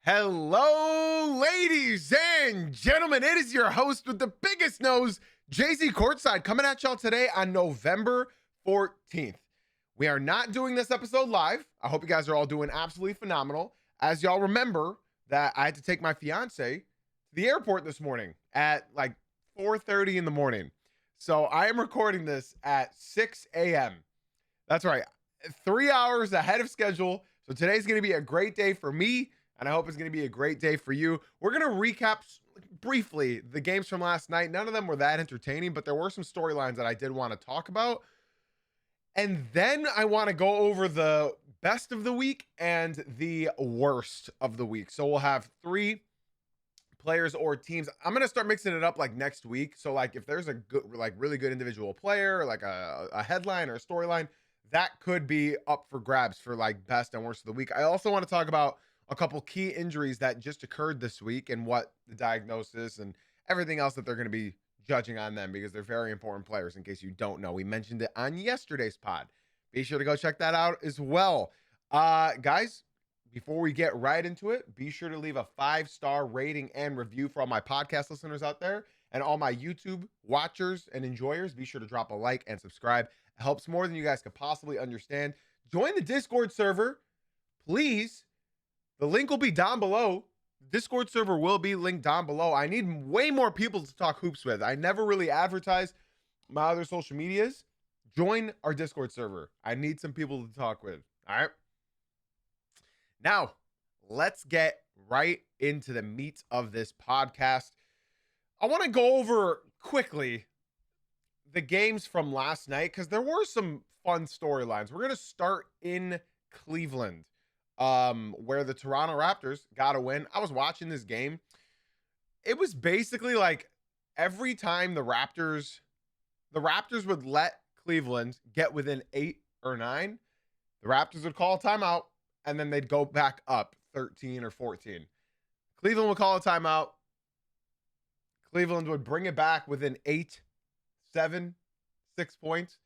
Hello, ladies and gentlemen. It is your host with the biggest nose, Jay-Z Courtside, coming at y'all today on November 14th. We are not doing this episode live. I hope you guys are all doing absolutely phenomenal. As y'all remember that I had to take my fiance to the airport this morning at like 4:30 in the morning. So I am recording this at 6 a.m. That's right, 3 hours ahead of schedule. So today's going to be a great day for me, and I hope it's going to be a great day for you. We're going to recap briefly the games from last night. None of them were that entertaining, but there were some storylines that I did want to talk about. And then I want to go over the best of the week and the worst of the week. So we'll have three players or teams. I'm going to start mixing it up like next week. So like if there's a good, like really good individual player, like a headline or a storyline, that could be up for grabs for like best and worst of the week. I also want to talk about a couple key injuries that just occurred this week and what the diagnosis and everything else that they're going to be judging on them, because they're very important players in case you don't know. We mentioned it on yesterday's pod. Be sure to go check that out as well. Guys, before we get right into it, be sure to leave a 5-star rating and review for all my podcast listeners out there and all my YouTube watchers and enjoyers. Be sure to drop a like and subscribe. It helps more than you guys could possibly understand. Join the Discord server, please. The link will be down below. The Discord server will be linked down below. I need way more people to talk hoops with. I never really advertise my other social medias. Join our Discord server. I need some people to talk with. All right. Now, let's get right into the meat of this podcast. I want to go over quickly the games from last night because there were some fun storylines. We're going to start in Cleveland, where the Toronto Raptors got a win. I was watching this game. It was basically like every time the Raptors would let Cleveland get within 8 or 9, the Raptors would call a timeout, and then they'd go back up 13 or 14. Cleveland would call a timeout. Cleveland would bring it back within 8, 7, 6 points.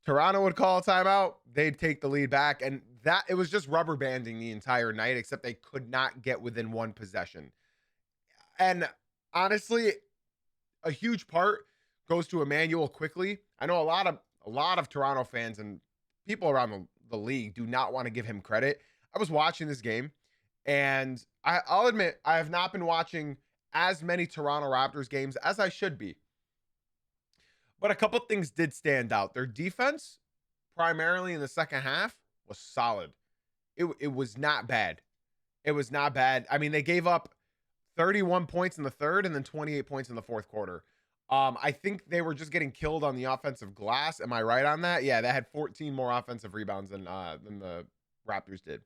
Toronto would call a timeout. They'd take the lead back. And that it was just rubber banding the entire night, except they could not get within one possession. And honestly, a huge part goes to Immanuel Quickley. I know a lot of Toronto fans and people around the league do not want to give him credit. I was watching this game, and I'll admit I have not been watching as many Toronto Raptors games as I should be. But a couple things did stand out. Their defense, primarily in the second half, was solid. It was not bad. It was not bad. I mean, they gave up 31 points in the third and then 28 points in the fourth quarter. I think they were just getting killed on the offensive glass. Am I right on that? Yeah, they had 14 more offensive rebounds than the Raptors did.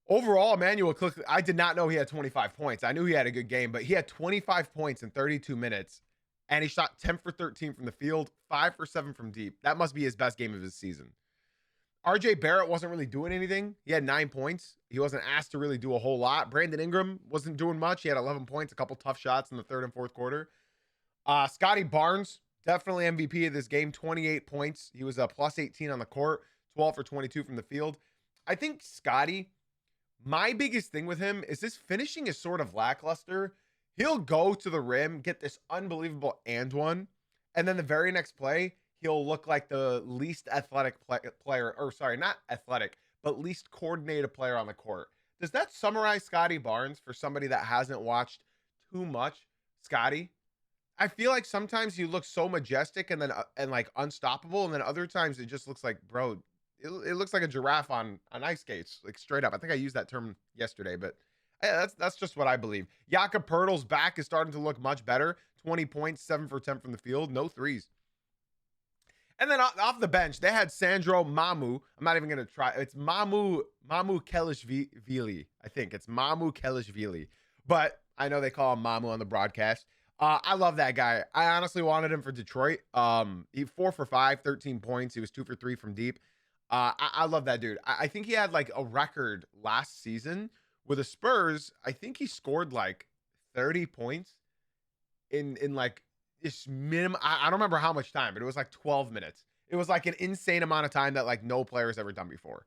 Overall, Immanuel Quickley, I did not know he had 25 points. I knew he had a good game, but he had 25 points in 32 minutes, and he shot 10 for 13 from the field, 5 for 7 from deep. That must be his best game of his season. RJ Barrett wasn't really doing anything. He had 9 points. He wasn't asked to really do a whole lot. Brandon Ingram wasn't doing much. He had 11 points, a couple tough shots in the third and fourth quarter. Scotty Barnes, definitely MVP of this game, 28 points. He was a plus 18 on the court, 12 for 22 from the field. I think Scotty, my biggest thing with him is his finishing is sort of lackluster. He'll go to the rim, get this unbelievable and one, and then the very next play, he'll look like the least athletic player, or sorry, not athletic, but least coordinated player on the court. Does that summarize Scotty Barnes for somebody that hasn't watched too much Scotty? I feel like sometimes he looks so majestic and then and like unstoppable, and then other times it just looks like, bro, it looks like a giraffe on ice skates, like straight up. I think I used that term yesterday, but that's just what I believe. Jakob Poeltl's back is starting to look much better. 20 points, 7 for 10 from the field, no threes. And then off the bench, they had Sandro Mamu. I'm not even going to try. It's Mamu Kelishvili. I think it's Mamu Kelishvili. But I know they call him Mamu on the broadcast. I love that guy. I honestly wanted him for Detroit. He 4 for 5, 13 points. He was 2 for 3 from deep. I love that dude. I think he had like a record last season with the Spurs. I think he scored like 30 points in like this minimum. I don't remember how much time, but it was like 12 minutes. It was like an insane amount of time that like no player has ever done before.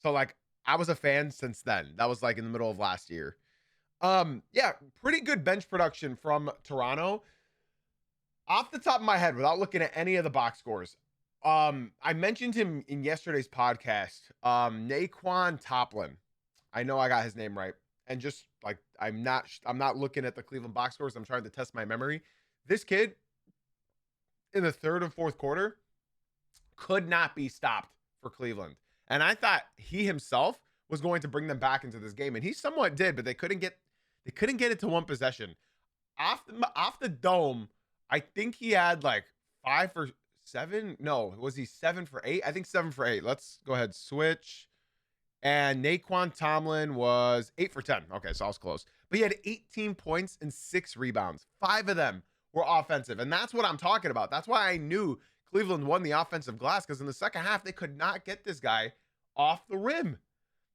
So like I was a fan since then. That was like in the middle of last year. Yeah, pretty good bench production from Toronto. Off the top of my head, without looking at any of the box scores, I mentioned him in yesterday's podcast. Naquan Toplin. I know I got his name right. And just like I'm not looking at the Cleveland box scores. I'm trying to test my memory. This kid in the third and fourth quarter could not be stopped for Cleveland. And I thought he himself was going to bring them back into this game, and he somewhat did, but they couldn't get it to one possession. Off the dome, I think he had like 5 for 7. No, was he 7 for 8? I think 7 for 8. Let's go ahead, switch. And Naquan Tomlin was 8 for 10. Okay, so I was close. But he had 18 points and 6 rebounds. 5 of them were offensive. And that's what I'm talking about. That's why I knew Cleveland won the offensive glass, because in the second half, they could not get this guy off the rim.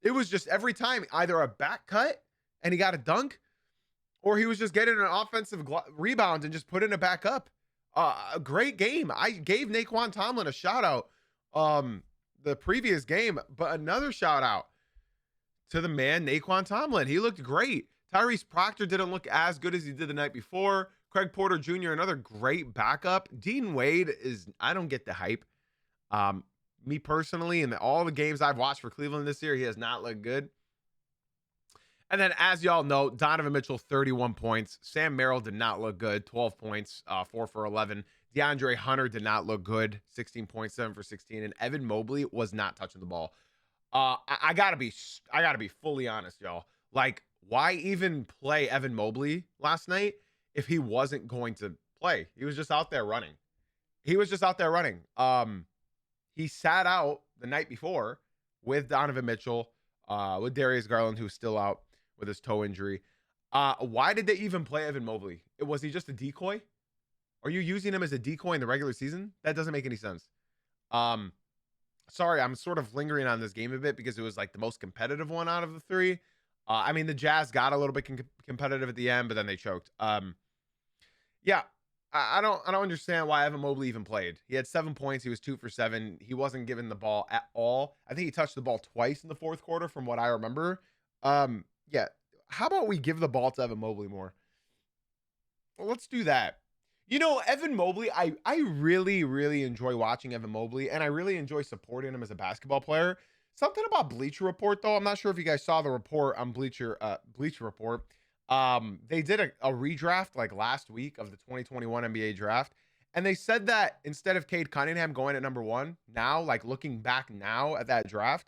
It was just every time either a back cut and he got a dunk, or he was just getting an offensive rebound and just putting it back up. A great game. I gave Naquan Tomlin a shout out the previous game, but another shout out to the man, Naquan Tomlin. He looked great. Tyrese Proctor didn't look as good as he did the night before. Craig Porter Jr., another great backup. Dean Wade I don't get the hype. Me personally, in all the games I've watched for Cleveland this year, he has not looked good. And then, as y'all know, Donovan Mitchell, 31 points. Sam Merrill did not look good, 12 points, 4 for 11. DeAndre Hunter did not look good, 16 points, 7 for 16. And Evan Mobley was not touching the ball. I gotta be fully honest, y'all. Like, why even play Evan Mobley last night if he wasn't going to play? He was just out there running. He sat out the night before with Donovan Mitchell, with Darius Garland, who's still out with his toe injury. Why did they even play Evan Mobley? Was he just a decoy? Are you using him as a decoy in the regular season? That doesn't make any sense. Sorry, I'm sort of lingering on this game a bit because it was like the most competitive one out of the three. I mean, the Jazz got a little bit competitive at the end, but then they choked. Yeah, I don't understand why Evan Mobley even played. He had 7 points. He was 2 for 7. He wasn't given the ball at all. I think he touched the ball twice in the fourth quarter from what I remember. Yeah. How about we give the ball to Evan Mobley more? Well, let's do that. You know, Evan Mobley, I really, really enjoy watching Evan Mobley, and I really enjoy supporting him as a basketball player. Something about Bleacher Report, though. I'm not sure if you guys saw the report on Bleacher Report. They did a redraft like last week of the 2021 NBA draft. And they said that instead of Cade Cunningham going at number 1, now, like looking back now at that draft,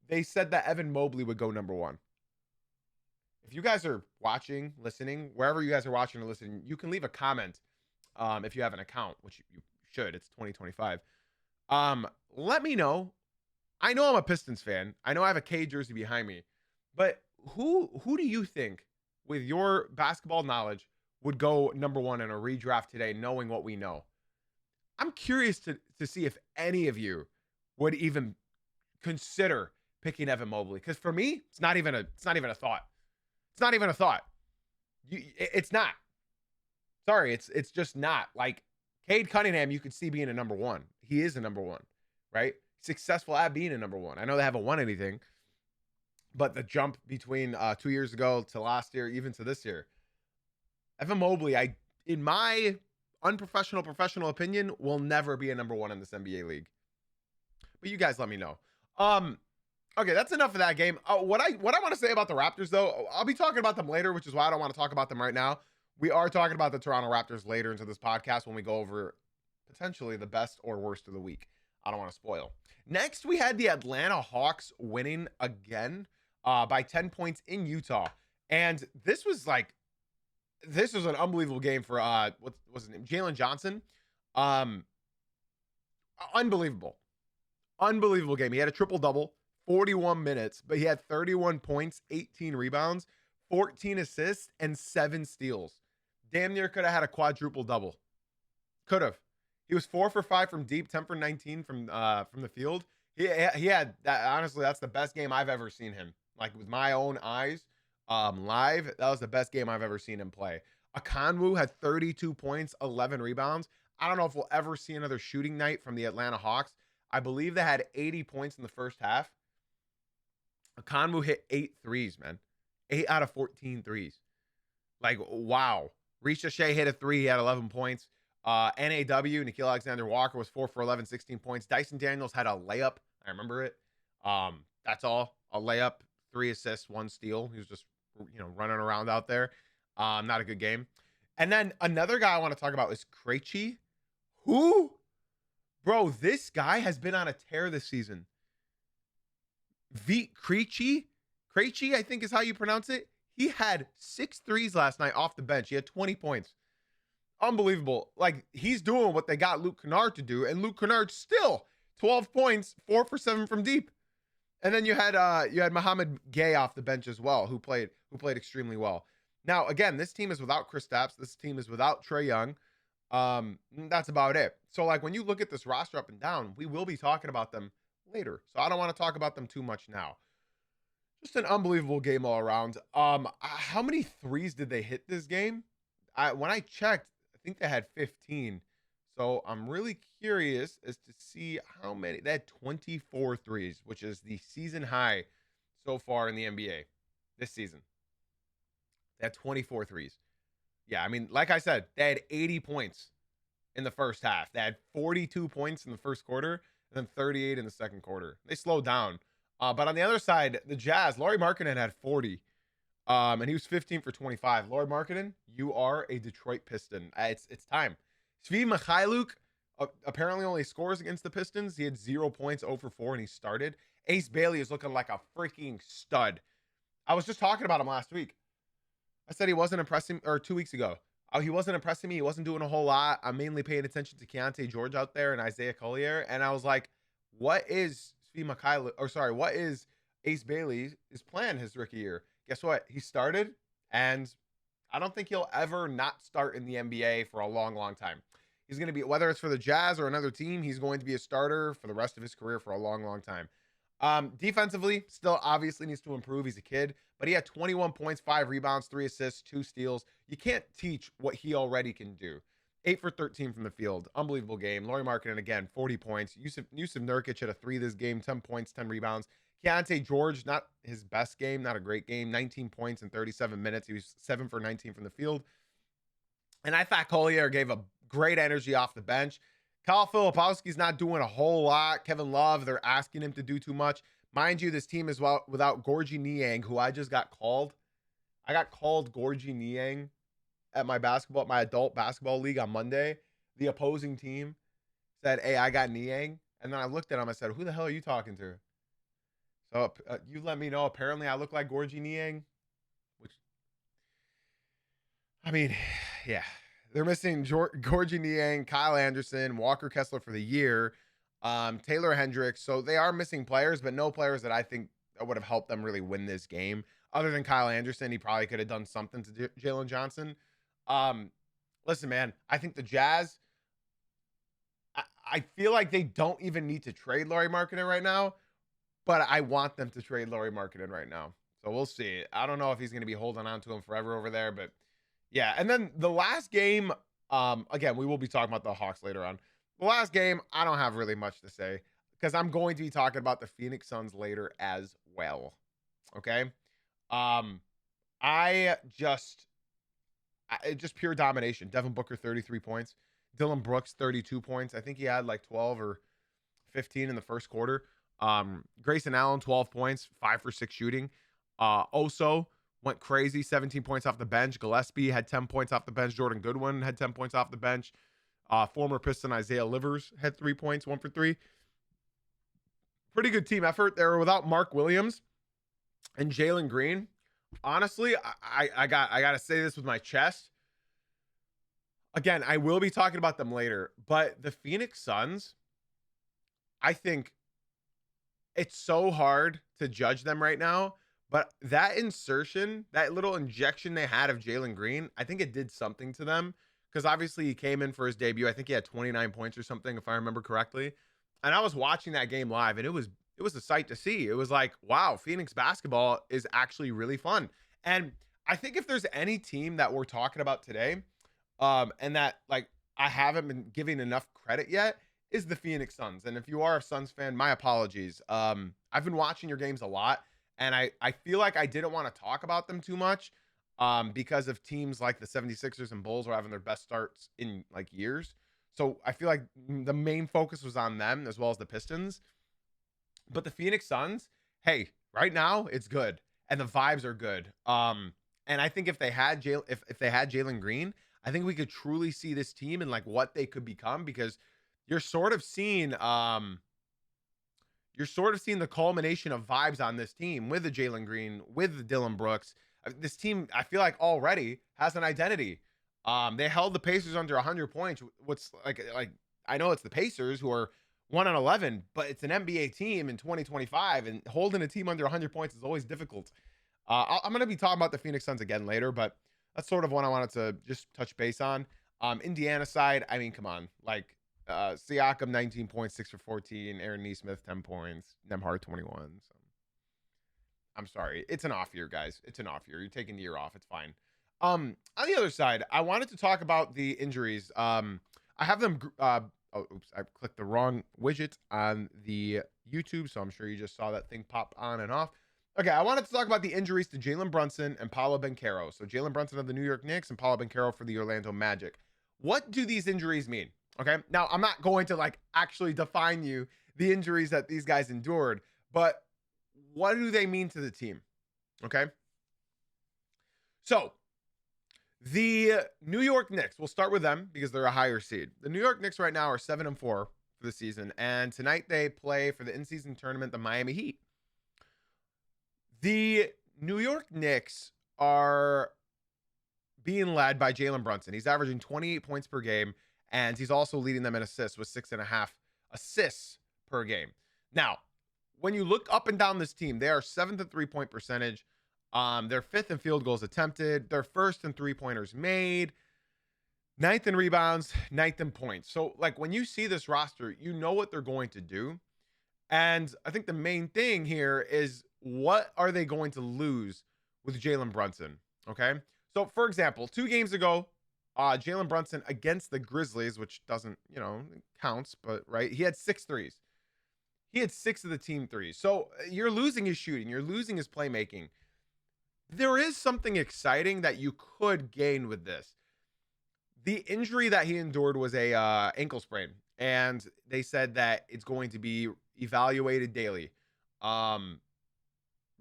they said that Evan Mobley would go number 1. If you guys are watching, listening, wherever you guys are watching or listening, you can leave a comment if you have an account, which you should. It's 2025. Let me know. I know I'm a Pistons fan. I know I have a K jersey behind me. But who do you think, with your basketball knowledge, would go number 1 in a redraft today, knowing what we know? I'm curious to see if any of you would even consider picking Evan Mobley. Because for me, it's not even a thought. It's not even a thought. It's not. Sorry, it's just not. Like, Cade Cunningham, you could see being a number 1. He is a number 1, right? Successful at being a number 1. I know they haven't won anything, but the jump between 2 years ago to last year, even to this year, Evan Mobley, in my unprofessional, professional opinion, will never be a number 1 in this NBA league. But you guys let me know. Okay, that's enough of that game. What I want to say about the Raptors, though, I'll be talking about them later, which is why I don't want to talk about them right now. We are talking about the Toronto Raptors later into this podcast when we go over potentially the best or worst of the week. I don't want to spoil. Next, we had the Atlanta Hawks winning again by 10 points in Utah. And this was an unbelievable game for, what was his name? Jalen Johnson. Unbelievable game. He had a triple-double, 41 minutes, but he had 31 points, 18 rebounds, 14 assists, and 7 steals. Damn near could have had a quadruple-double. Could have. He was 4 for 5 from deep, 10 for 19 from the field. He had that. Honestly, that's the best game I've ever seen him. Like, with my own eyes, live, that was the best game I've ever seen him play. Okongwu had 32 points, 11 rebounds. I don't know if we'll ever see another shooting night from the Atlanta Hawks. I believe they had 80 points in the first half. Kanmu hit 8 threes, man. 8 out of 14 threes. Like, wow. Risha Shea hit a three. He had 11 points. NAW, Nikhil Alexander Walker was 4 for 11, 16 points. Dyson Daniels had a layup. I remember it. That's all. A layup, 3 assists, 1 steal. He was just, running around out there. Not a good game. And then another guy I want to talk about is Krejci. Who? Bro, this guy has been on a tear this season. Krejci, I think is how you pronounce it. He had 6 threes last night off the bench. He had 20 points. Unbelievable. Like, he's doing what they got Luke Kennard to do, and Luke Kennard still 12 points, 4 for 7 from deep. And then you had Mohamed Gay off the bench as well, who played extremely well. Now, again, this team is without Kristaps. This team is without Trae Young. That's about it. So, like, when you look at this roster up and down, we will be talking about them later. So I don't want to talk about them too much now. Just an unbelievable game all around. How many threes did they hit this game? When I checked, I think they had 15. So I'm really curious as to see how many. They had 24 threes, which is the season high so far in the NBA this season. They had 24 threes. Yeah, I mean, like I said, they had 80 points in the first half. They had 42 points in the first quarter and then 38 in the second quarter. They slowed down. But on the other side, the Jazz, Lauri Markkanen had 40. And he was 15 for 25. Lauri Markkanen, you are a Detroit Piston. It's time. Svi Mikhailuk apparently only scores against the Pistons. He had 0 points, 0 for 4, and he started. Ace Bailey is looking like a freaking stud. I was just talking about him last week. I said he wasn't impressing, or 2 weeks ago. He wasn't impressing me. He wasn't doing a whole lot. I'm mainly paying attention to Keontae George out there and Isaiah Collier. And I was like, what is what is Ace Bailey's plan his rookie year? Guess what? He started, and I don't think he'll ever not start in the NBA for a long, long time. He's going to be, whether it's for the Jazz or another team, he's going to be a starter for the rest of his career for a long, long time. Defensively, still obviously needs to improve. He's a kid, but he had 21 points, 5 rebounds, 3 assists, 2 steals. You can't teach what he already can do. 8 for 13 from the field. Unbelievable game. Lauri Markkanen, again, 40 points. Yusuf Nurkic had a 3 this game, 10 points, 10 rebounds. Keontae George, not his best game, not a great game. 19 points in 37 minutes. He was 7 for 19 from the field. And I thought Collier gave a great energy off the bench. Kyle Filipowski's not doing a whole lot. Kevin Love, they're asking him to do too much. Mind you, this team is without Gorgui Niang, who I just got called. I got called Gorgui Niang at my adult basketball league on Monday. The opposing team said, "Hey, I got Niang." And then I looked at him. I said, "Who the hell are you talking to?" So you let me know. Apparently, I look like Gorgui Niang, which, I mean, yeah. They're missing Gorgui Niang, Kyle Anderson, Walker Kessler for the year, Taylor Hendricks. So they are missing players, but no players that I think would have helped them really win this game. Other than Kyle Anderson, he probably could have done something to Jalen Johnson. Listen, man, I think the Jazz, I feel like they don't even need to trade Lauri Markkanen right now, but I want them to trade Lauri Markkanen right now. So we'll see. I don't know if he's going to be holding on to him forever over there, but yeah. And then the last game, again, we will be talking about the Hawks later on. The last game, I don't have really much to say because I'm going to be talking about the Phoenix Suns later as well. Okay. Just pure domination. Devin Booker, 33 points. Dylan Brooks, 32 points. I think he had like 12 or 15 in the first quarter. Grayson Allen, 12 points, 5 for 6 shooting. Oso went crazy, 17 points off the bench. Gillespie had 10 points off the bench. Jordan Goodwin had 10 points off the bench. Former Piston Isaiah Livers had 3 points, 1 for 3. Pretty good team effort. They were without Mark Williams and Jalen Green. Honestly, I got to say this with my chest. Again, I will be talking about them later, but the Phoenix Suns, I think it's so hard to judge them right now. But that insertion, that little injection they had of Jalen Green, I think it did something to them because obviously he came in for his debut. I think he had 29 points or something, if I remember correctly. And I was watching that game live, and it was a sight to see. It was like, wow, Phoenix basketball is actually really fun. And I think if there's any team that we're talking about today, and that like I haven't been giving enough credit yet, is the Phoenix Suns. And if you are a Suns fan, my apologies. I've been watching your games a lot. And I feel like I didn't want to talk about them too much because of teams like the 76ers and Bulls are having their best starts in like years. So I feel like the main focus was on them as well as the Pistons. But the Phoenix Suns, hey, right now it's good and the vibes are good. And I think if they had if they had Jalen Green, I think we could truly see this team and like what they could become because you're sort of seeing the culmination of vibes on this team with the Jalen Green, with the Dylan Brooks. This team, I feel like already has an identity. They held the Pacers under 100 points. What's like I know it's the Pacers who are 1-11, but it's an NBA team in 2025, and holding a team under 100 points is always difficult. I'm going to be talking about the Phoenix Suns again later, but that's sort of what I wanted to just touch base on. Indiana side, I mean, come on, like Siakam 19 points, 6 for 14, Aaron Nesmith 10 points, Nembhard 21. So I'm sorry, it's an off year, guys. It's an off year. You're taking the year off. It's fine. On the other side, I wanted to talk about the injuries. I have them. Oh, oops! I clicked the wrong widget on the YouTube, so I'm sure you just saw that thing pop on and off. Okay, I wanted to talk about the injuries to Jalen Brunson and Paolo Banchero. So Jalen Brunson of the New York Knicks and Paolo Banchero for the Orlando Magic. What do these injuries mean? Okay, now I'm not going to like actually define you the injuries that these guys endured, but what do they mean to the team? Okay, so the New York Knicks, we'll start with them because they're a higher seed. The New York Knicks right now are 7-4 for the season, and tonight they play for the in-season tournament, the Miami Heat. The New York Knicks are being led by Jalen Brunson. He's averaging 28 points per game, and he's also leading them in assists with 6.5 assists per game. Now, when you look up and down this team, they are 7th in three-point percentage. They're 5th in field goals attempted. They're 1st in three-pointers made. 9th in rebounds, 9th in points. So, like, when you see this roster, you know what they're going to do. And I think the main thing here is what are they going to lose with Jalen Brunson? Okay. So, for example, 2 games ago, Jalen Brunson against the Grizzlies, which doesn't, counts, but right, he had 6 threes. He had 6 of the team threes. So you're losing his shooting. You're losing his playmaking. There is something exciting that you could gain with this. The injury that he endured was a ankle sprain, and they said that it's going to be evaluated daily,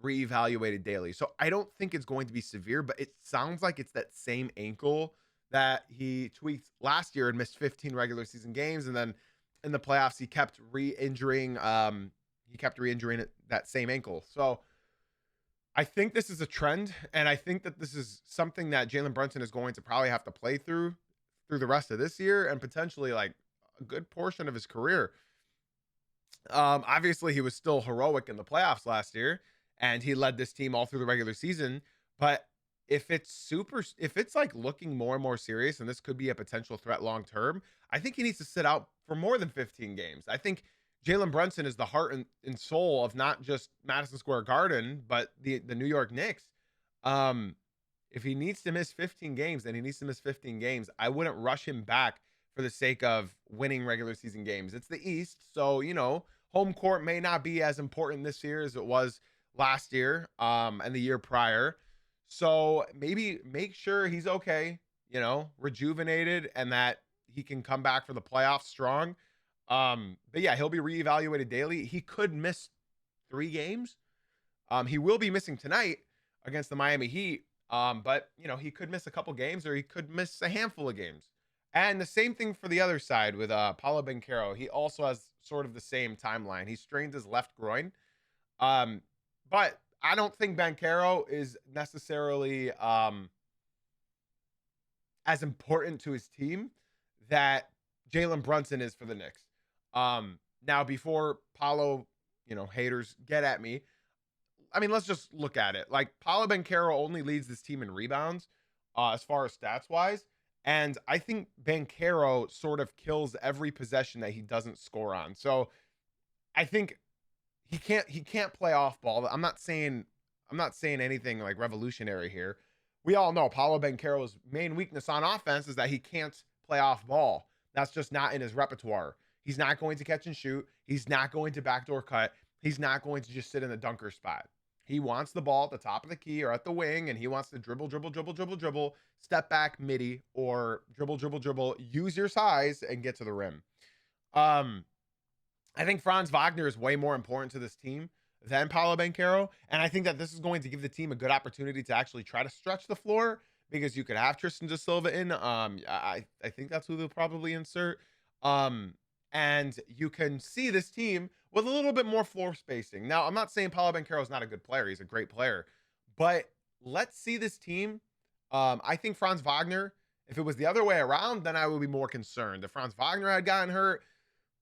reevaluated daily. So I don't think it's going to be severe, but it sounds like it's that same ankle that he tweaked last year and missed 15 regular season games, and then in the playoffs he kept re-injuring that same ankle. So I think this is a trend, and I think that this is something that Jalen Brunson is going to probably have to play through the rest of this year and potentially like a good portion of his career. Obviously he was still heroic in the playoffs last year, and he led this team all through the regular season. But if it's like looking more and more serious, and this could be a potential threat long term, I think he needs to sit out for more than 15 games. I think Jalen Brunson is the heart and soul of not just Madison Square Garden, but the New York Knicks. If he needs to miss 15 games, then he needs to miss 15 games. I wouldn't rush him back for the sake of winning regular season games. It's the East, so, home court may not be as important this year as it was last year and the year prior. So maybe make sure he's okay, rejuvenated, and that he can come back for the playoffs strong. But yeah, he'll be reevaluated daily. He could miss 3 games. He will be missing tonight against the Miami Heat. But he could miss a couple games, or he could miss a handful of games. And the same thing for the other side with Paolo Banchero. He also has sort of the same timeline. He strained his left groin. But I don't think Banchero is necessarily as important to his team that Jalen Brunson is for the Knicks. Now, before Paolo, haters get at me, I mean, let's just look at it. Like, Paolo Banchero only leads this team in rebounds as far as stats-wise. And I think Banchero sort of kills every possession that he doesn't score on. So I think he can't play off ball. I'm not saying anything like revolutionary here. We all know Paolo Banchero's main weakness on offense is that he can't play off ball. That's just not in his repertoire. He's not going to catch and shoot. He's not going to backdoor cut. He's not going to just sit in the dunker spot. He wants the ball at the top of the key or at the wing, and he wants to dribble, dribble, dribble, dribble, dribble, step back, midi, or dribble, dribble, dribble, use your size and get to the rim. I think Franz Wagner is way more important to this team than Paolo Banchero. And I think that this is going to give the team a good opportunity to actually try to stretch the floor because you could have Tristan da Silva in. I think that's who they'll probably insert. And you can see this team with a little bit more floor spacing. Now, I'm not saying Paolo Banchero is not a good player. He's a great player. But let's see this team. I think Franz Wagner, if it was the other way around, then I would be more concerned. If Franz Wagner had gotten hurt,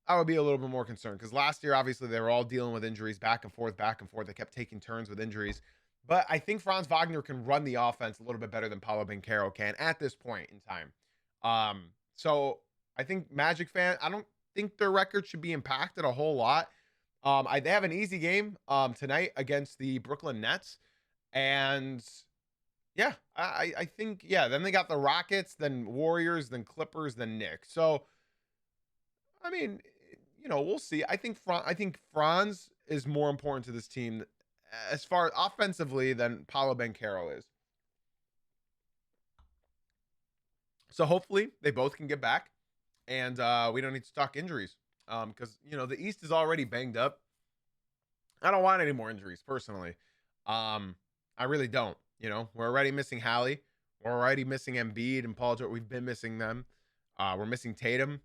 I would be a little bit more concerned because last year, obviously, they were all dealing with injuries back and forth, back and forth. They kept taking turns with injuries. But I think Franz Wagner can run the offense a little bit better than Paolo Banchero can at this point in time. So I think Magic fan, I don't think their record should be impacted a whole lot. They have an easy game tonight against the Brooklyn Nets. And yeah, I think, yeah, then they got the Rockets, then Warriors, then Clippers, then Knicks. So, I mean, we'll see. I think Franz is more important to this team as far as offensively than Paolo Banchero is. So hopefully they both can get back, and we don't need to talk injuries because the East is already banged up. I don't want any more injuries personally. I really don't. We're already missing Hallie. We're already missing Embiid and Paul George. We've been missing them. We're missing Tatum.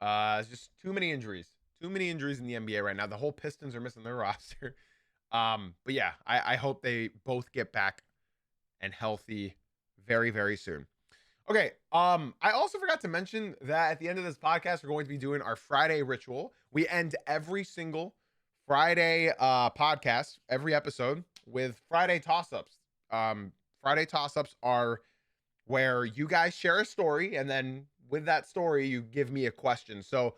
It's just too many injuries. Too many injuries in the NBA right now. The whole Pistons are missing their roster. But yeah, I hope they both get back and healthy very, very soon. Okay. I also forgot to mention that at the end of this podcast, we're going to be doing our Friday ritual. We end every single Friday podcast, every episode, with Friday toss-ups. Friday toss-ups are where you guys share a story, and then with that story, you give me a question. So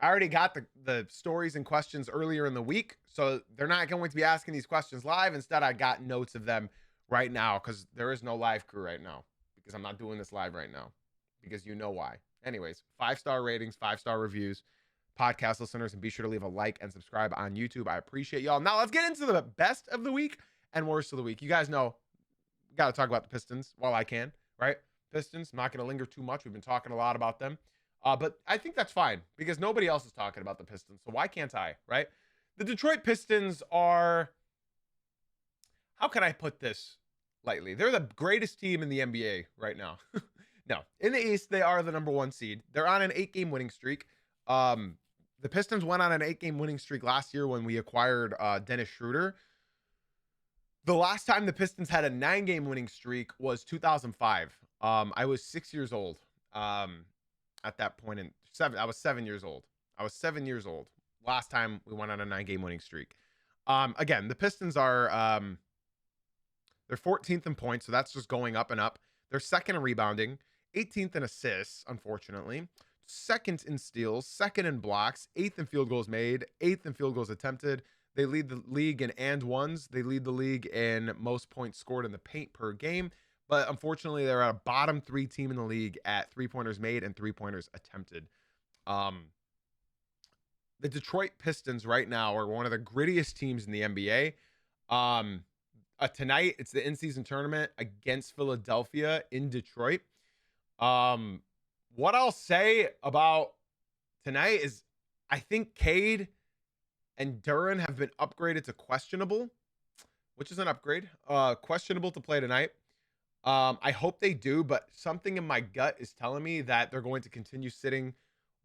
I already got the stories and questions earlier in the week, so they're not going to be asking these questions live. Instead, I got notes of them right now because there is no live crew right now because I'm not doing this live right now because you know why. Anyways, 5-star ratings, 5-star reviews, podcast listeners, and be sure to leave a like and subscribe on YouTube. I appreciate y'all. Now let's get into the best of the week and worst of the week. You guys know, got to talk about the Pistons while I can, right? Pistons, I'm not going to linger too much. We've been talking a lot about them. But I think that's fine because nobody else is talking about the Pistons. So why can't I, right? The Detroit Pistons are, how can I put this lightly? They're the greatest team in the NBA right now. No, in the East, they are the number 1 seed. They're on an 8-game winning streak. The Pistons went on an 8-game winning streak last year when we acquired Dennis Schroeder. The last time the Pistons had a 9-game winning streak was 2005. I was 6 years old. At that point I was 7 years old. I was 7 years old last time we went on a 9-game winning streak. Again, the Pistons are they're 14th in points, so that's just going up and up. They're second in rebounding, 18th in assists, unfortunately, second in steals, second in blocks, 8th in field goals made, 8th in field goals attempted. They lead the league in and ones. They lead the league in most points scored in the paint per game. But unfortunately, they're a bottom 3 team in the league at 3-pointers made and 3-pointers attempted. The Detroit Pistons right now are one of the grittiest teams in the NBA. Tonight, it's the in-season tournament against Philadelphia in Detroit. What I'll say about tonight is I think Cade and Duren have been upgraded to questionable, which is an upgrade. Questionable to play tonight. I hope they do, but something in my gut is telling me that they're going to continue sitting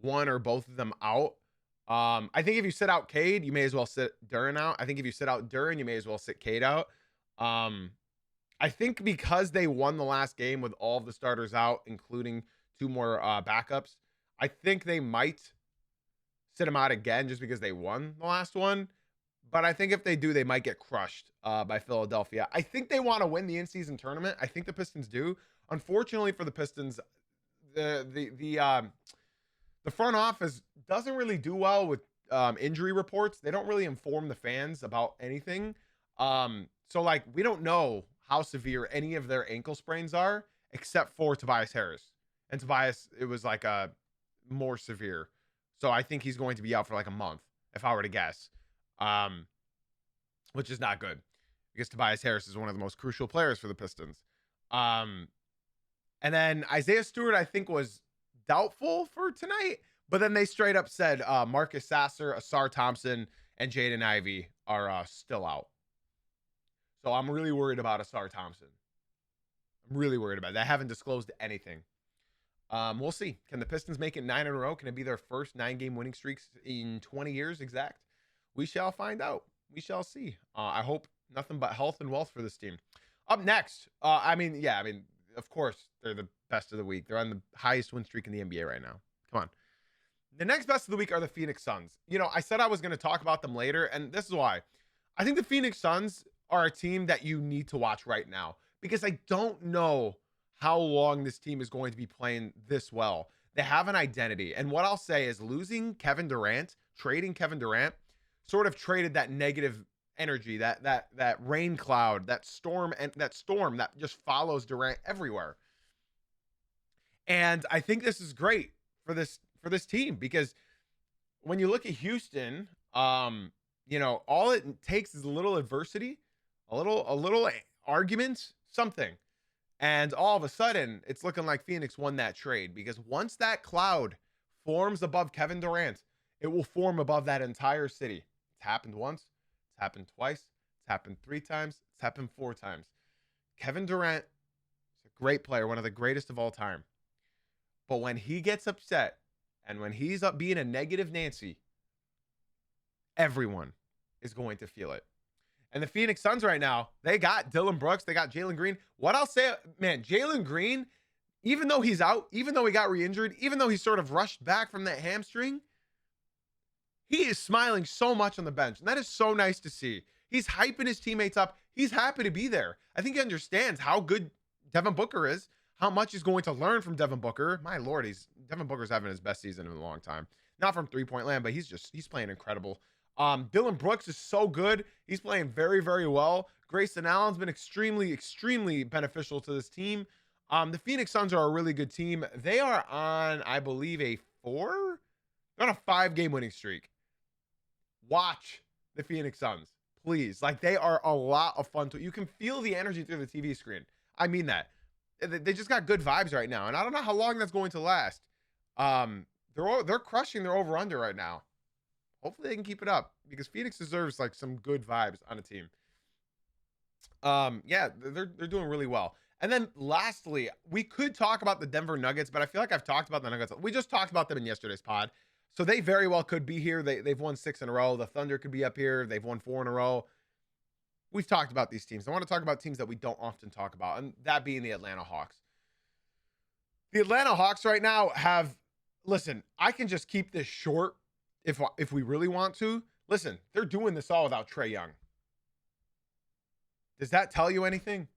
one or both of them out. I think if you sit out Cade, you may as well sit Duren out. I think if you sit out Duren, you may as well sit Cade out. I think because they won the last game with all of the starters out, including 2 more backups, I think they might sit them out again just because they won the last one. But I think if they do, they might get crushed by Philadelphia. I think they want to win the in-season tournament. I think the Pistons do. Unfortunately for the Pistons, the front office doesn't really do well with injury reports. They don't really inform the fans about anything. So like we don't know how severe any of their ankle sprains are, except for Tobias Harris. And Tobias, it was like a more severe. So I think he's going to be out for like a month, if I were to guess. Which is not good. because Tobias Harris is one of the most crucial players for the Pistons. And then Isaiah Stewart, I think, was doubtful for tonight, but then they straight up said Marcus Sasser, Asar Thompson, and Jaden Ivey are still out. So I'm really worried about Asar Thompson. I'm really worried about it. They haven't disclosed anything. We'll see. Can the Pistons make it 9 in a row? Can it be their first 9-game winning streaks in 20 years exact? We shall find out. We shall see. I hope nothing but health and wealth for this team. Up next, of course, they're the best of the week. They're on the highest win streak in the NBA right now. Come on. The next best of the week are the Phoenix Suns. You know, I said I was going to talk about them later, and this is why. I think the Phoenix Suns are a team that you need to watch right now, because I don't know how long this team is going to be playing this well. They have an identity. And what I'll say is losing Kevin Durant, trading Kevin Durant, sort of traded that negative energy, that rain cloud, that storm that just follows Durant everywhere. And I think this is great for this team, because when you look at Houston, you know, all it takes is a little adversity, a little argument, something. And all of a sudden, it's looking like Phoenix won that trade, because once that cloud forms above Kevin Durant, it will form above that entire city. It's happened once. It's happened twice. It's happened 3 times. It's happened 4 times. Kevin Durant is a great player, one of the greatest of all time. But when he gets upset and when he's up being a negative Nancy, everyone is going to feel it. And the Phoenix Suns right now, they got Dillon Brooks. They got Jalen Green. What I'll say, man, Jalen Green, even though he's out, even though he got re-injured, even though he sort of rushed back from that hamstring, he is smiling so much on the bench. And that is so nice to see. He's hyping his teammates up. He's happy to be there. I think he understands how good Devin Booker is, how much he's going to learn from Devin Booker. My Lord, Devin Booker's having his best season in a long time. Not from three-point land, but he's playing incredible. Dillon Brooks is so good. He's playing very, very well. Grayson Allen's been extremely, extremely beneficial to this team. The Phoenix Suns are a really good team. They are on, I believe, they're on a 5-game winning streak. Watch the Phoenix Suns, please. Like, they are a lot of fun. You can feel the energy through the TV screen. I mean that. They just got good vibes right now, and I don't know how long that's going to last. They're crushing their over-under right now. Hopefully they can keep it up, because Phoenix deserves like some good vibes on a team. Yeah, they're doing really well. And then lastly, we could talk about the Denver Nuggets, but I feel like I've talked about the Nuggets. We just talked about them in yesterday's pod. So they very well could be here. They've won 6 in a row. The Thunder could be up here. They've won 4 in a row. We've talked about these teams. I want to talk about teams that we don't often talk about, and that being the Atlanta Hawks. The Atlanta Hawks right now listen, I can just keep this short if we really want to. Listen, they're doing this all without Trae Young. Does that tell you anything?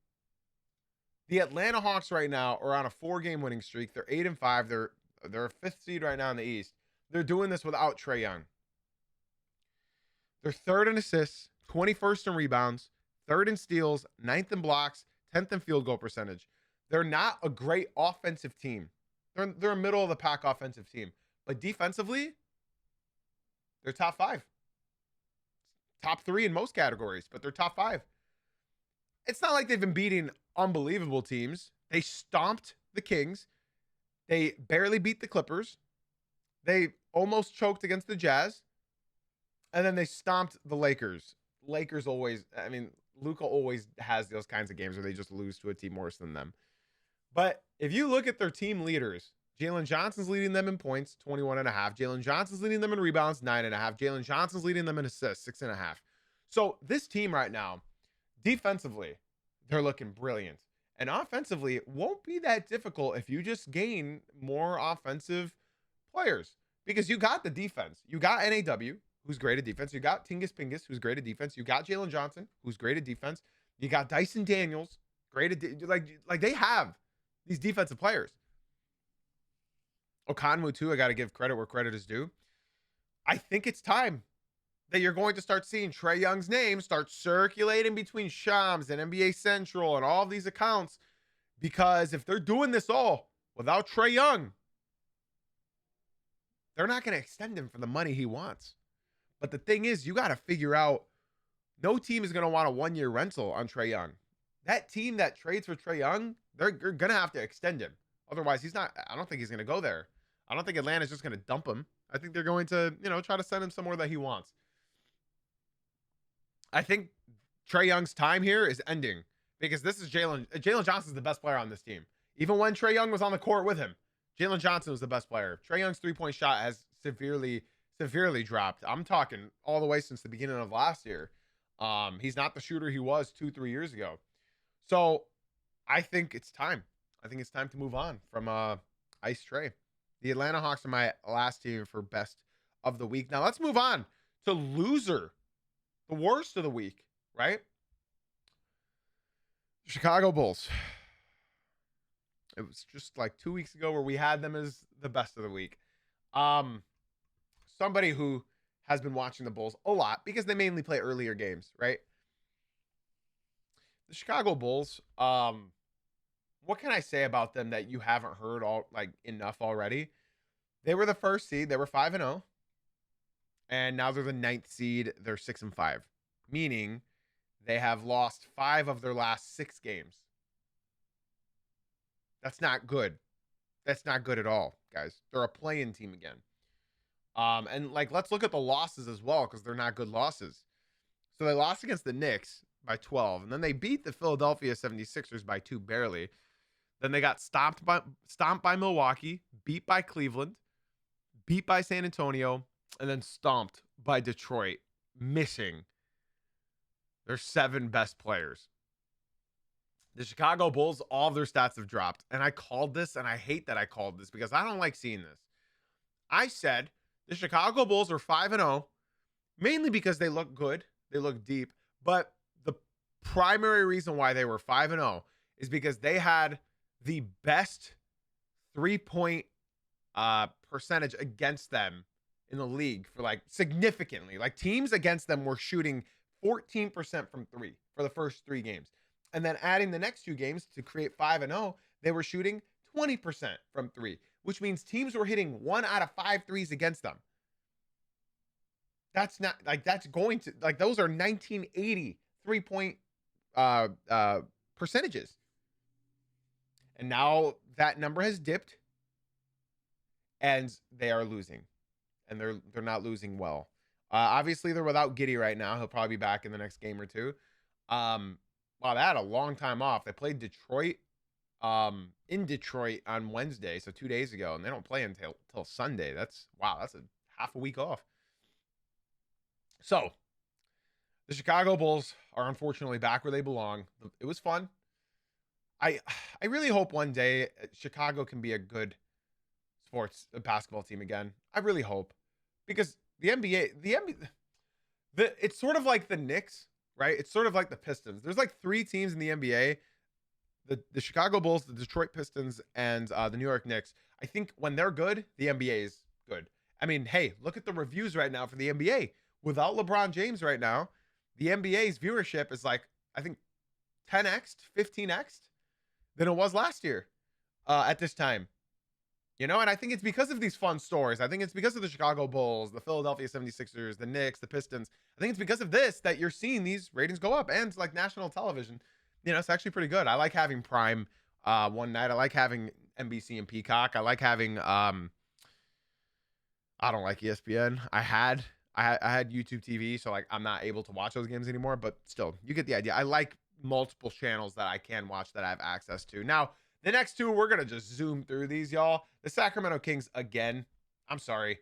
The Atlanta Hawks right now are on a 4-game winning streak. They're 8-5. They're a 5th seed right now in the East. They're doing this without Trae Young. They're 3rd in assists, 21st in rebounds, 3rd in steals, 9th in blocks, 10th in field goal percentage. They're not a great offensive team. They're a middle of the pack offensive team. But defensively, they're top 5. Top 3 in most categories, but they're top 5. It's not like they've been beating unbelievable teams. They stomped the Kings. They barely beat the Clippers. They almost choked against the Jazz. And then they stomped the Lakers. Luka always has those kinds of games where they just lose to a team worse than them. But if you look at their team leaders, Jalen Johnson's leading them in points, 21.5. Jalen Johnson's leading them in rebounds, 9.5. Jalen Johnson's leading them in assists, 6.5. So this team right now, defensively, they're looking brilliant. And offensively, it won't be that difficult if you just gain more offensive players, because you got the defense. You got NAW, who's great at defense. You got Tingus Pingus, who's great at defense. You got Jalen Johnson, who's great at defense. You got Dyson Daniels, great at like they have these defensive players. Okongwu too, I got to give credit where credit is due. I think it's time that you're going to start seeing Trae Young's name start circulating between Shams and NBA Central and all of these accounts, because if they're doing this all without Trae Young, they're not going to extend him for the money he wants. But the thing is, you got to figure out No team is going to want a 1-year rental on Trae Young. That team that trades for Trae Young, they're going to have to extend him. Otherwise, I don't think he's going to go there. I don't think Atlanta's just going to dump him. I think they're going to, try to send him somewhere that he wants. I think Trae Young's time here is ending because this is Jalen. Jalen Johnson's the best player on this team. Even when Trae Young was on the court with him, Jalen Johnson was the best player. Trae Young's three-point shot has severely dropped. I'm talking all the way since the beginning of last year. He's not the shooter he was 2-3 years ago. So I think it's time. I think it's time to move on from Ice Trae. The Atlanta Hawks are my last team for best of the week. Now let's move on to loser, the worst of the week, right? Chicago Bulls. It was just like 2 weeks ago where we had them as the best of the week. Somebody who has been watching the Bulls a lot because they mainly play earlier games, right? The Chicago Bulls, what can I say about them that you haven't heard enough already? They were the first seed. They were 5-0. And now they're the 9th seed. They're 6-5, meaning they have lost 5 of their last 6 games. That's not good. That's not good at all, guys. They're a play-in team again. And let's look at the losses as well, because they're not good losses. So they lost against the Knicks by 12, and then they beat the Philadelphia 76ers by 2 barely. Then they got stomped by Milwaukee, beat by Cleveland, beat by San Antonio, and then stomped by Detroit, missing their 7 best players. The Chicago Bulls, all of their stats have dropped. And I called this, and I hate that I called this because I don't like seeing this. I said the Chicago Bulls are 5-0, mainly because they look good. They look deep. But the primary reason why they were 5-0 is because they had the best 3-point percentage against them in the league for significantly. Teams against them were shooting 14% from 3 for the first 3 games. And then adding the next 2 games to create 5-0, they were shooting 20% from 3, which means teams were hitting 1 out of 5 threes against them. That's not that's going to those are 1980 3-point percentages. And now that number has dipped and they are losing. And they're not losing well. Obviously they're without Giddey right now. He'll probably be back in the next game or 2. Wow, they had a long time off. They played Detroit in Detroit on Wednesday, so 2 days ago, and they don't play until Sunday. That's a half a week off. So, the Chicago Bulls are unfortunately back where they belong. It was fun. I really hope one day Chicago can be a good basketball team again. I really hope. Because the NBA, it's sort of like the Knicks, right? It's sort of like the Pistons. There's 3 teams in the NBA, the Chicago Bulls, the Detroit Pistons, and the New York Knicks. I think when they're good, the NBA is good. I mean, hey, look at the reviews right now for the NBA. Without LeBron James right now, the NBA's viewership is I think 10x, 15x than it was last year at this time. And I think it's because of these fun stories. I think it's because of the Chicago Bulls, the Philadelphia 76ers, the Knicks, the Pistons. I think it's because of this that you're seeing these ratings go up. And national television, it's actually pretty good. I like having Prime one night. I like having NBC and Peacock. I like having I don't like ESPN. I had YouTube TV, so I'm not able to watch those games anymore, but still, you get the idea. I like multiple channels that I can watch that I have access to. Now, the next 2, we're going to just zoom through these, y'all. The Sacramento Kings, again. I'm sorry.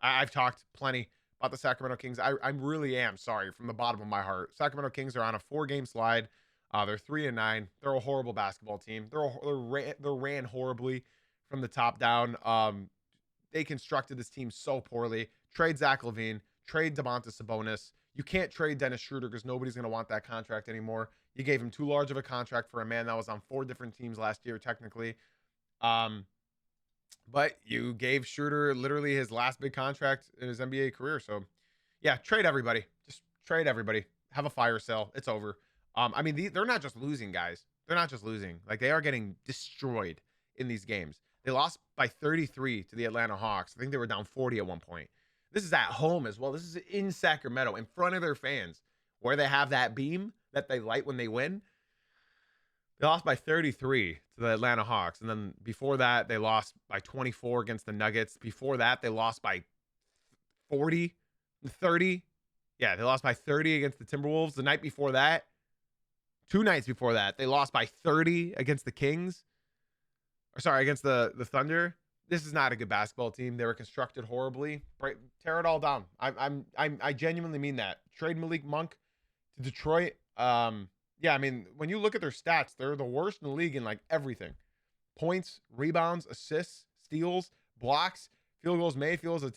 I've talked plenty about the Sacramento Kings. I really am sorry from the bottom of my heart. Sacramento Kings are on a 4-game slide. They're 3-9. They're a horrible basketball team. They're ran horribly from the top down. They constructed this team so poorly. Trade Zach LaVine. Trade Domantas Sabonis. You can't trade Dennis Schroeder because nobody's going to want that contract anymore. You gave him too large of a contract for a man that was on 4 different teams last year, technically. But you gave Schroeder literally his last big contract in his NBA career. So, yeah, trade everybody. Just trade everybody. Have a fire sale. It's over. I mean, they're not just losing, guys. They're not just losing. They are getting destroyed in these games. They lost by 33 to the Atlanta Hawks. I think they were down 40 at one point. This is at home as well. This is in Sacramento, in front of their fans, where they have that beam that they light when they win. They lost by 33 to the Atlanta Hawks. And then before that, they lost by 24 against the Nuggets. Before that, they lost by 30. Yeah, they lost by 30 against the Timberwolves. The night before that, 2 nights before that, they lost by 30 against the Kings. Or sorry, against the Thunder. This is not a good basketball team. They were constructed horribly. Tear it all down. I genuinely mean that. Trade Malik Monk to Detroit. Yeah, I mean, when you look at their stats, they're the worst in the league in like everything. Points, rebounds, assists, steals, blocks, field goals made, field goals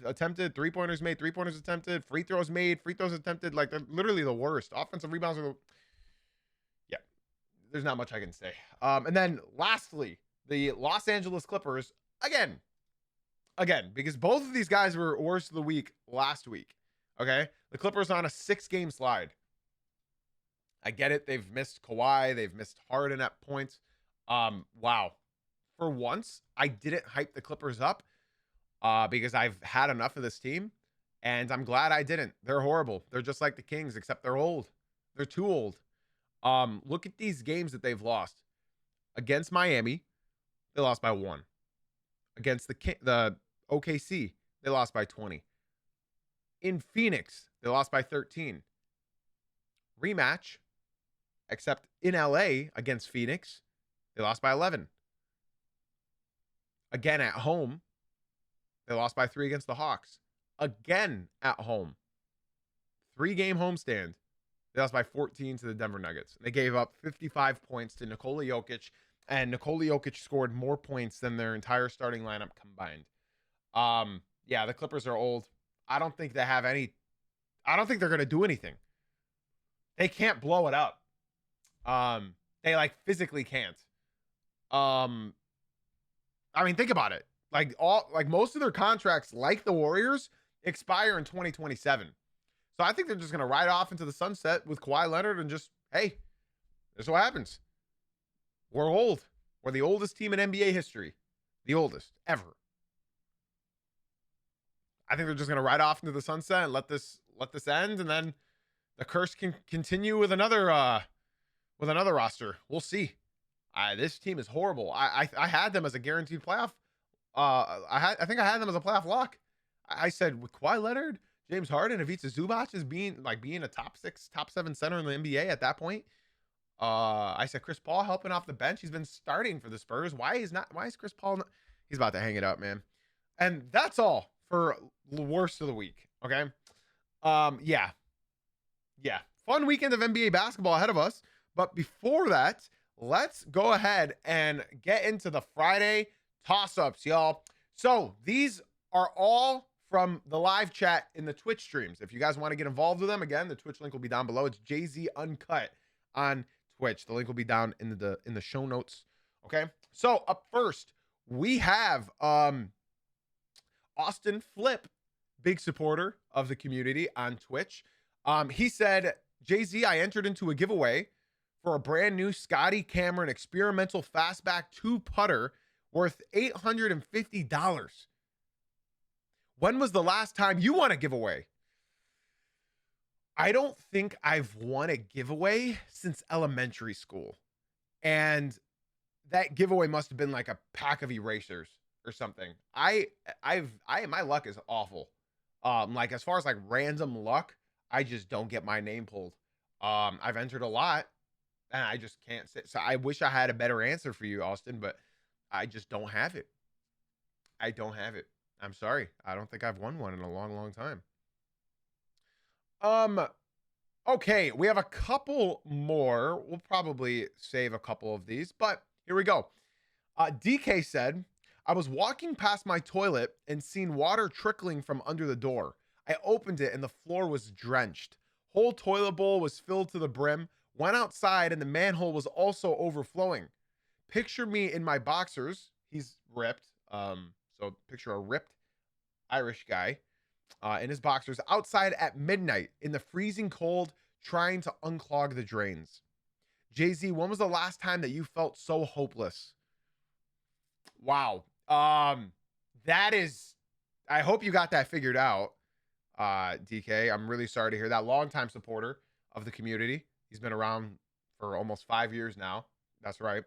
attempted, three-pointers made, three-pointers attempted, free throws made, free throws attempted. Like, they're literally the worst. Offensive rebounds are yeah, there's not much I can say. And then lastly, the Los Angeles Clippers, again, because both of these guys were worst of the week last week, okay? The Clippers on a 6-game slide. I get it. They've missed Kawhi. They've missed Harden at points. Wow. For once, I didn't hype the Clippers up because I've had enough of this team, and I'm glad I didn't. They're horrible. They're just like the Kings, except they're old. They're too old. Look at these games that they've lost. Against Miami, they lost by 1. Against the OKC, they lost by 20. In Phoenix, they lost by 13. Rematch, except in LA against Phoenix, they lost by 11. Again at home, they lost by 3 against the Hawks. Again at home, 3-game homestand, they lost by 14 to the Denver Nuggets. They gave up 55 points to Nikola Jokic, and Nikola Jokic scored more points than their entire starting lineup combined. Yeah, the Clippers are old. I don't think they're going to do anything. They can't blow it up. They like physically can't. I mean, think about it. Like most of their contracts, like the Warriors, expire in 2027. So I think they're just going to ride off into the sunset with Kawhi Leonard and just, hey, this is what happens. We're old. We're the oldest team in NBA history. The oldest ever. I think they're just going to ride off into the sunset and let this end, and then the curse can continue with another roster. We'll see. This team is horrible. I had them as a guaranteed playoff. I think I had them as a playoff lock. I said with Kawhi Leonard, James Harden, Ivica Zubac as being a top 6, top 7 center in the NBA at that point. I said Chris Paul helping off the bench. He's been starting for the Spurs. Why is Chris Paul not? He's about to hang it up, man. And that's all for the worst of the week. Okay. Yeah. Fun weekend of NBA basketball ahead of us. But before that, let's go ahead and get into the Friday toss-ups, y'all. So these are all from the live chat in the Twitch streams. If you guys want to get involved with them, again, the Twitch link will be down below. It's Jay-Z Uncut on Twitch. The link will be down in the show notes. Okay. So up first, we have Austin Flip, big supporter of the community on Twitch. He said, Jay-Z, I entered into a giveaway for a brand new Scotty Cameron experimental fastback 2 putter worth $850. When was the last time you won a giveaway? I don't think I've won a giveaway since elementary school. And that giveaway must have been like a pack of erasers or something. My luck is awful. Like as far as like random luck, I just don't get my name pulled. I've entered a lot and I just can't say. So I wish I had a better answer for you, Austin, but I just don't have it. I don't have it. I'm sorry. I don't think I've won one in a long, long time. Okay, we have a couple more. We'll probably save a couple of these, but here we go. DK said, I was walking past my toilet and seen water trickling from under the door. I opened it and the floor was drenched. Whole toilet bowl was filled to the brim. Went outside and the manhole was also overflowing. Picture me in my boxers. He's ripped. So picture a ripped Irish guy in his boxers outside at midnight in the freezing cold trying to unclog the drains. Jay-Z, when was the last time that you felt so hopeless? Wow. That is, I hope you got that figured out, DK. I'm really sorry to hear that. Longtime supporter of the community. He's been around for almost 5 years now. That's right.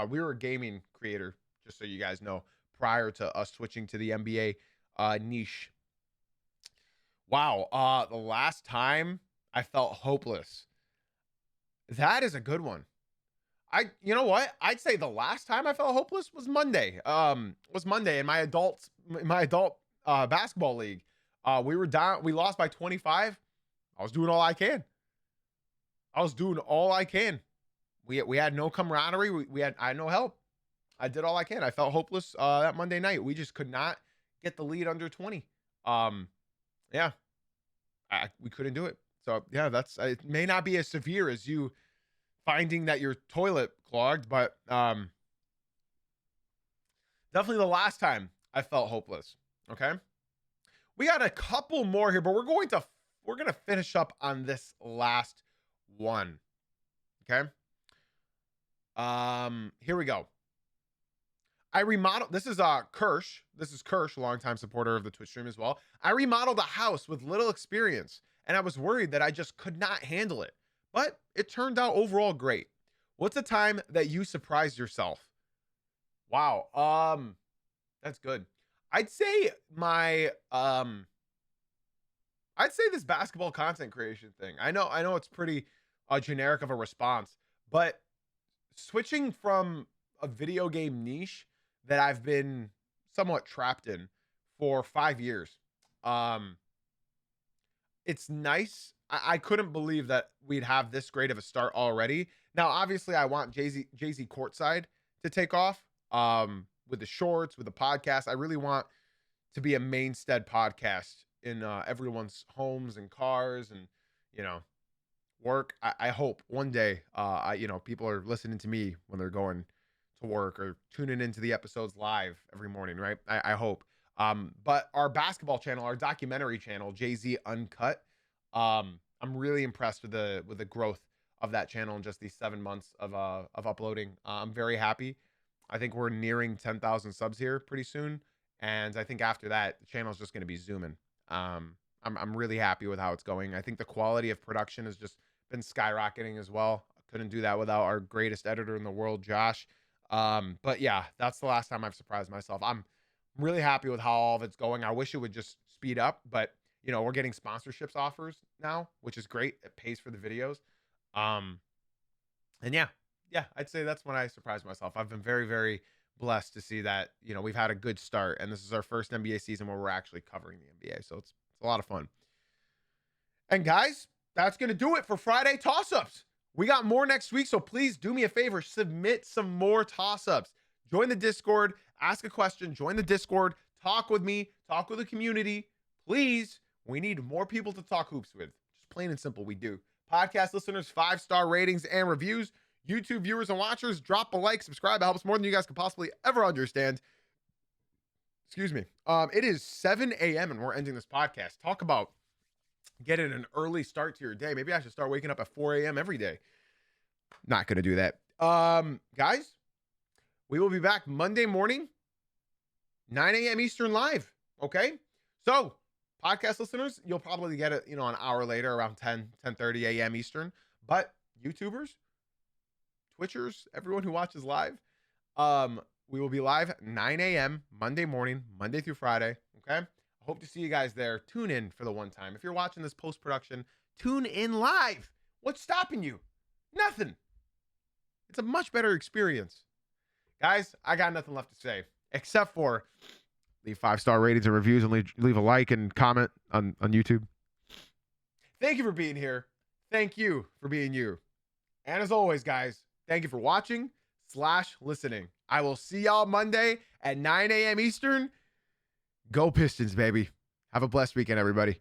We were a gaming creator, just so you guys know, prior to us switching to the NBA niche. Wow. The last time I felt hopeless. That is a good one. You know what? I'd say the last time I felt hopeless was Monday. In my adult basketball league. We were down. We lost by 25. I was doing all I can. We had no camaraderie. I had no help. I did all I can. I felt hopeless that Monday night. We just could not get the lead under 20. Yeah, we couldn't do it. So yeah, it may not be as severe as you finding that your toilet clogged, but definitely the last time I felt hopeless. Okay, we got a couple more here, but we're gonna finish up on this last one. Okay. Here we go. I remodeled. This is Kirsch. This is Kirsch, longtime supporter of the Twitch stream as well. I remodeled a house with little experience, and I was worried that I just could not handle it. But it turned out overall great. What's a time that you surprised yourself? Wow. That's good. I'd say this basketball content creation thing. I know it's pretty generic of a response, but switching from a video game niche that I've been somewhat trapped in for 5 years. It's nice. I couldn't believe that we'd have this great of a start already. Now, obviously, I want Jay-Z Courtside to take off with the shorts, with the podcast. I really want to be a mainstead podcast in everyone's homes and cars and, work. I hope one day, people are listening to me when they're going to work or tuning into the episodes live every morning, right? I hope. But our basketball channel, our documentary channel, Jay-Z Uncut, I'm really impressed with the growth of that channel in just these 7 months of uploading. I'm very happy. I think we're nearing 10,000 subs here pretty soon, and I think after that, the channel is just going to be zooming. I'm really happy with how it's going. I think the quality of production has just been skyrocketing as well. I couldn't do that without our greatest editor in the world, Josh. But yeah, that's the last time I've surprised myself. I'm really happy with how all of it's going. I wish it would just speed up, but we're getting sponsorships offers now, which is great. It pays for the videos. And yeah, I'd say that's when I surprised myself. I've been very, very blessed to see that, we've had a good start, and this is our first NBA season where we're actually covering the NBA. So it's a lot of fun. And guys, that's going to do it for Friday toss-ups. We got more next week, so please do me a favor, submit some more toss-ups. Join the Discord, ask a question, join the Discord, talk with me, talk with the community. Please, we need more people to talk hoops with. Just plain and simple, we do. Podcast listeners, 5-star ratings and reviews. YouTube viewers and watchers, drop a like, subscribe. It helps more than you guys could possibly ever understand. Excuse me. It is 7 a.m. and we're ending this podcast. Talk about getting an early start to your day. Maybe I should start waking up at 4 a.m. every day. Not going to do that. Guys, we will be back Monday morning, 9 a.m. Eastern live. Okay? So, podcast listeners, you'll probably get it, an hour later, around 10:30 a.m. Eastern. But YouTubers, Twitchers, everyone who watches live, we will be live at 9 a.m. Monday morning, Monday through Friday. Okay? I hope to see you guys there. Tune in for the one time. If you're watching this post-production, tune in live. What's stopping you? Nothing. It's a much better experience. Guys, I got nothing left to say except for leave 5-star ratings and reviews and leave a like and comment on YouTube. Thank you for being here. Thank you for being you. And as always, guys, thank you for watching/listening. I will see y'all Monday at 9 a.m. Eastern. Go Pistons, baby. Have a blessed weekend, everybody.